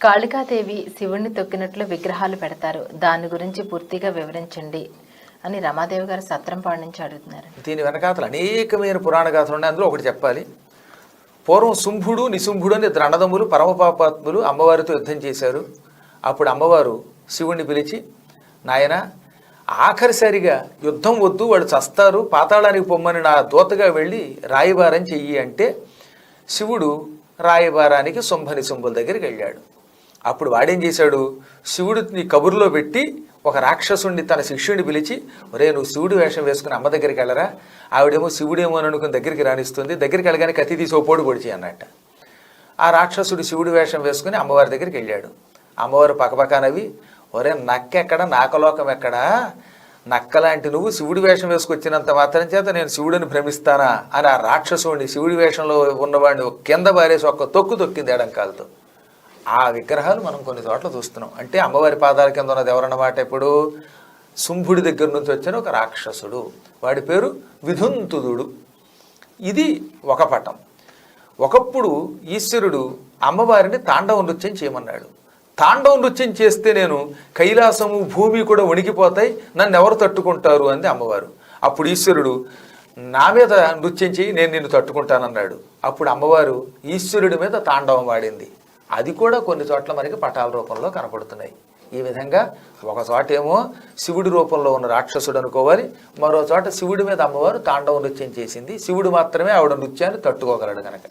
కాళికాదేవి శివుణ్ణి తొక్కినట్లు విగ్రహాలు పెడతారు, దాని గురించి పూర్తిగా వివరించండి అని రమాదేవి గారు సత్రంపాడు నుంచి అడుగుతున్నారు. దీని వెనకాతలు అనేకమైన పురాణ గాథలు ఉన్నాయి. అందులో ఒకటి చెప్పాలి. పూర్వం శుంభుడు నిశుంభుడు అని ఇద్దరు అన్నదమ్ములు పరమపాపాత్ములు అమ్మవారితో యుద్ధం చేశారు. అప్పుడు అమ్మవారు శివుణ్ణి పిలిచి, నాయన ఆఖరిసరిగా యుద్ధం వద్దు, వాడు చస్తారు, పాతాళానికి పొమ్మని నా దూతగా వెళ్ళి రాయబారం చెయ్యి అంటే శివుడు రాయబారానికి శుంభ నిశుంభుల దగ్గరికి వెళ్ళాడు. అప్పుడు వాడేం చేశాడు, శివుడిని కబురులో పెట్టి ఒక రాక్షసుడిని తన శిష్యుడిని పిలిచి, ఒరే నువ్వు శివుడి వేషం వేసుకుని అమ్మ దగ్గరికి వెళ్ళరా, ఆవిడేమో శివుడేమో అని అనుకుని దగ్గరికి రానిస్తుంది, దగ్గరికి వెళ్ళగానే కత్తి తీసి ఓపోడు పొడిచి అన్నట్ట. ఆ రాక్షసుడు శివుడి వేషం వేసుకుని అమ్మవారి దగ్గరికి వెళ్ళాడు. అమ్మవారు పక్కపక్కనవి, ఒరే నక్కెక్కడ నాకలోకం ఎక్కడా, నక్కలాంటి నువ్వు శివుడి వేషం వేసుకొచ్చినంత మాత్రం చేత నేను శివుడిని భ్రమిస్తానా అని ఆ రాక్షసుడిని శివుడి వేషంలో ఉన్నవాడిని కింద బారేసి ఒక్క తొక్కు తొక్కింది ఎడంకాలతో. ఆ విగ్రహాలు మనం కొన్ని చోట్ల చూస్తున్నాం. అంటే అమ్మవారి పాదాల కింద ఉన్నది ఎవరన్నమాట, ఇప్పుడు శుంభుడి దగ్గర నుంచి వచ్చిన ఒక రాక్షసుడు, వాడి పేరు విధుంతుదుడు. ఇది ఒక పటం. ఒకప్పుడు ఈశ్వరుడు అమ్మవారిని తాండవ నృత్యం చేయమన్నాడు. తాండవ నృత్యం చేస్తే నేను కైలాసము భూమి కూడా వణికిపోతాయి, నన్ను ఎవరు తట్టుకుంటారు అంది అమ్మవారు. అప్పుడు ఈశ్వరుడు నా మీద నృత్యం చేయి, నేను నిన్ను తట్టుకుంటానన్నాడు. అప్పుడు అమ్మవారు ఈశ్వరుడి మీద తాండవం వాడింది. అది కూడా కొన్ని చోట్ల మనకి పటాల రూపంలో కనపడుతున్నాయి. ఈ విధంగా ఒక చోట ఏమో శివుడి రూపంలో ఉన్న రాక్షసుడు అనుకోవాలి, మరో చోట శివుడి మీద అమ్మవారు తాండవ నృత్యం చేసింది. శివుడు మాత్రమే ఆవిడ నృత్యాన్ని తట్టుకోగలడు కనుక.